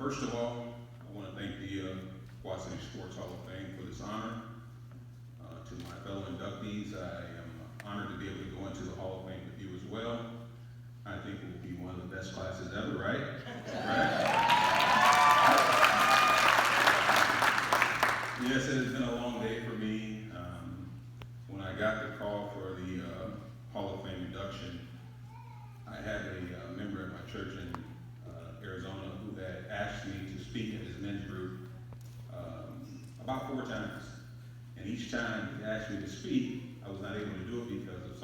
First of all, I want to thank the Quad City Sports Hall of Fame for this honor. To my fellow inductees, I am honored to be able to go into the Hall of Fame with you as well. I think it will be one of the best classes ever, right? Right? Yes, it has been a long day for me. When I got the call for the Hall of Fame induction, I had a member at my church in Arizona who had asked me to speak at his men's group about 4 times. And each time he asked me to speak, I was not able to do it because of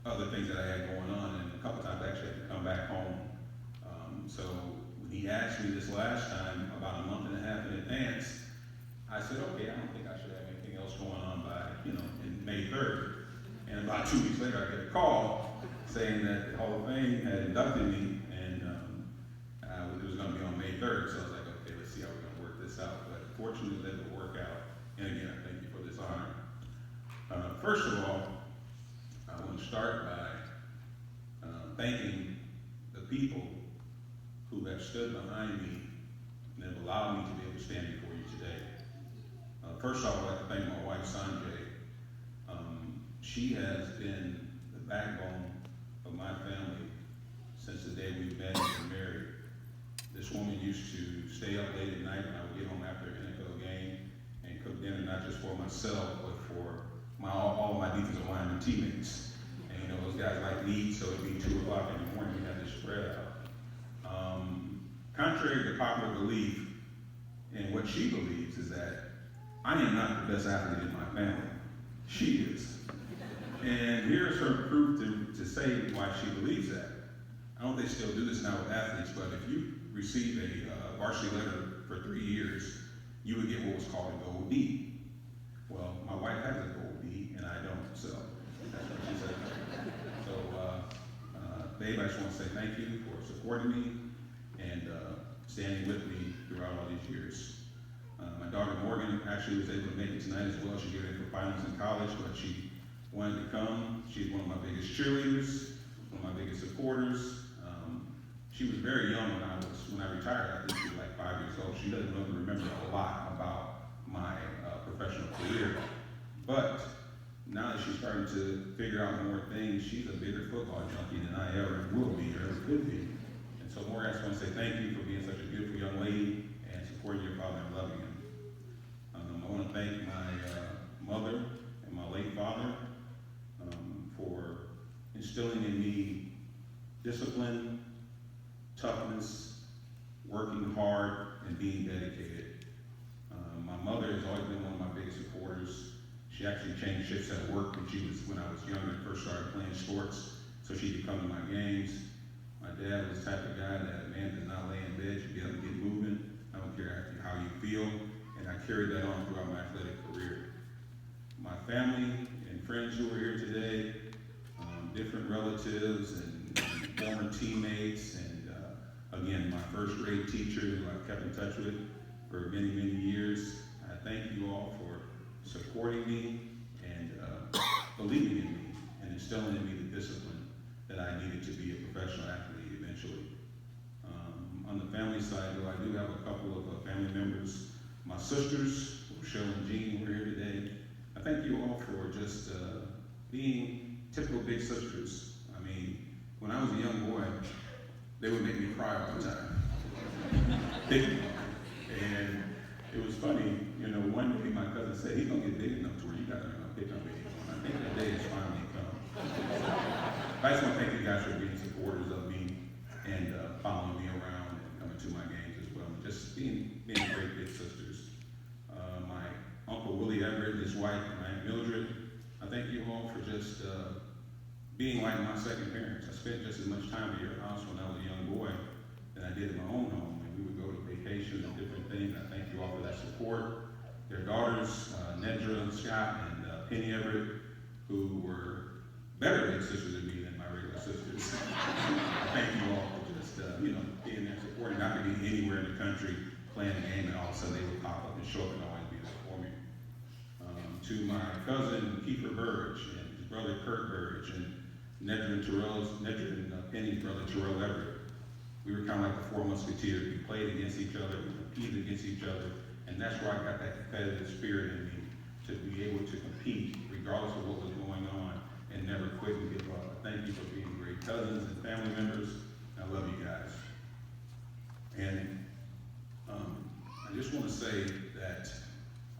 other things that I had going on, and a couple times I actually had to come back home. So when he asked me this last time, about a month and a half in advance, I said, okay, I don't think I should have anything else going on by, in May 3rd. And about 2 weeks later, I get a call saying that the Hall of Fame had inducted me, and it was going to be on May 3rd. So I was like, okay, let's see how we're going to work this out. But fortunately, it will work out. And again, I thank you for this honor. First of all, I want to start by thanking the people who have stood behind me and have allowed me to be able to stand before you today. First off, I'd like to thank my wife, Sanjay. She has been the backbone of my family since the day we met and were married. This woman used to stay up late at night when I would get home after an NFL game and cook dinner, not just for myself, but for all my defensive lineman teammates. And those guys like to eat, so it'd be 2 o'clock in the morning, we had this spread out. Contrary to popular belief, and what she believes is that I am not the best athlete in my family. She is. And here's her proof to say why she believes that. I don't know if they still do this now with athletes, but if you receive a varsity letter for 3 years, you would get what was called a gold D. Well, my wife has a gold D, and I don't, so that's what she said. So, Dave, I just want to say thank you for supporting me and standing with me throughout all these years. My daughter Morgan actually was able to make it tonight as well. She got in for finals in college, but she wanted to come. She's one of my biggest cheerleaders, one of my biggest supporters. She was very young when I retired. I think she was like 5 years old. She doesn't really remember a lot about my professional career. But now that she's starting to figure out more things, she's a bigger football junkie than I ever will be or ever could be. And so, Morgan, I just want to say thank you for being such a beautiful young lady and supporting your father and loving him. I want to thank my mother and my late father for instilling in me discipline, toughness, working hard, and being dedicated. My mother has always been one of my biggest supporters. She actually changed shifts at work when I was younger and first started playing sports, so she could come to my games. My dad was the type of guy that a man does not lay in bed, should be able to get moving. I don't care how you feel, and I carried that on throughout my athletic career. My family and friends who are here today, different relatives and former teammates, and again, my first grade teacher who I've kept in touch with for many, many years. I thank you all for supporting me and believing in me and instilling in me the discipline that I needed to be a professional athlete eventually. On the family side, though, I do have a couple of family members. My sisters, Rochelle and Jean, who are here today. I thank you all for just being typical big sisters. I mean, when I was a young boy, they would make me cry all the time. And it was funny, one day my cousin said, he's gonna get big enough to where you guys aren't gonna pick up anymore. And I think the day has finally come. I just want to thank you guys for being supporters of me and following me around and coming to my games as well. Just being great big sisters. My Uncle Willie Everett and his wife, my Aunt Mildred, I thank you all for just being like my second parents. I spent just as much time at your house when I was a young boy than I did in my own home. And we would go to vacations and different things. I thank you all for that support. Their daughters, Nedra and Scott and Penny Everett, who were better big sisters than me than my regular sisters. Thank you all for just, being there supporting. I could be anywhere in the country playing a game and all of a sudden they would pop up and show up and always be there for me. To my cousin Kiefer Burge and his brother Kurt Burge and Nedra and Penny's brother Terrell Everett. We were kind of like the Four Musketeers. We played against each other, we competed against each other, and that's where I got that competitive spirit in me to be able to compete regardless of what was going on and never quit and give up. Thank you for being great cousins and family members. I love you guys. And I just want to say that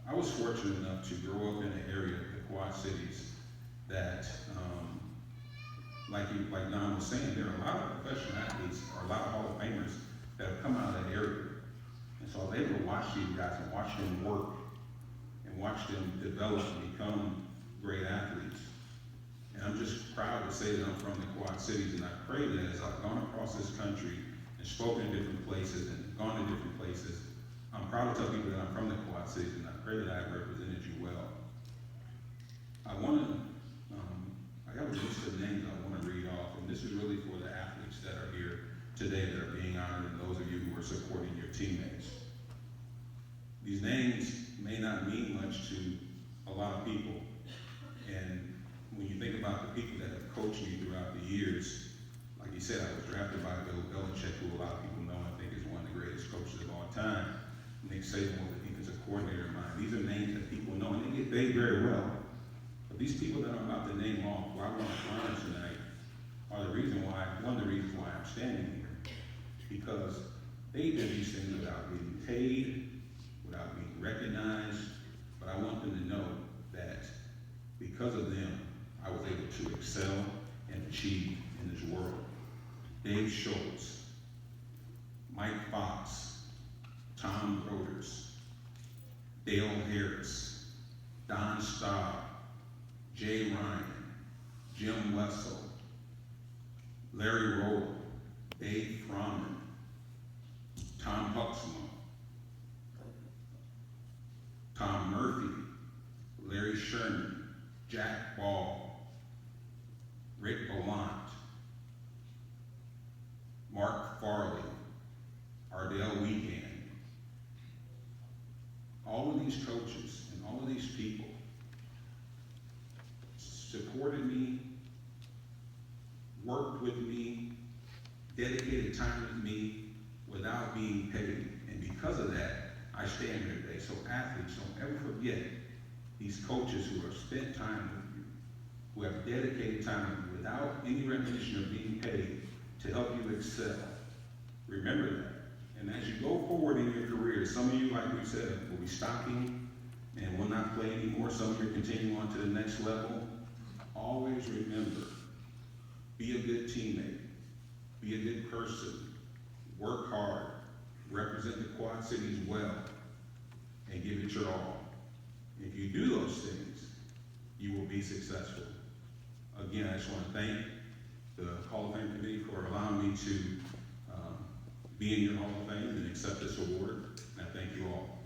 I was fortunate enough to grow up in an area, the Quad Cities, that like Don was saying, there are a lot of professional athletes, or a lot of Hall of Famers that have come out of that area. And so I was able to watch these guys and watch them work and watch them develop and become great athletes. And I'm just proud to say that I'm from the Quad Cities, and I pray that as I've gone across this country and spoken in different places and gone to different places, I'm proud to tell people that I'm from the Quad Cities, and I pray that I've represented you well. I have a list of names I want to read off, and this is really for the athletes that are here today that are being honored, and those of you who are supporting your teammates. These names may not mean much to a lot of people, and when you think about the people that have coached me throughout the years, like you said, I was drafted by Bill Belichick, who a lot of people know and think is one of the greatest coaches of all time. Nick Saban was the defensive coordinator of mine. These are names that people know, and they get paid very well. But these people that I'm about to name off, who I want to honor tonight, are one of the reasons why I'm standing here. Because they did these things without being paid, without being recognized, but I want them to know that because of them, I was able to excel and achieve in this world. Dave Schultz, Mike Fox, Tom Broders, Dale Harris, Don Staub, Jay Ryan, Jim Wessel, Larry Roll, Dave Froman, Tom Huxman, Tom Murphy, Larry Sherman, Jack Ball, Rick Gallant, Mark Farley, Ardell Weekend. All of these coaches and all of these people supported me, worked with me, dedicated time with me without being paid. And because of that, I stand here today. So athletes, don't ever forget these coaches who have spent time with you, who have dedicated time with you without any recognition of being paid to help you excel. Remember that. And as you go forward in your career, some of you, like we said, will be stopping and will not play anymore. Some of you are continuing on to the next level. Always remember, be a good teammate, be a good person, work hard, represent the Quad Cities well, and give it your all. If you do those things, you will be successful. Again, I just want to thank the Hall of Fame Committee for allowing me to be in your Hall of Fame and accept this award. And I thank you all.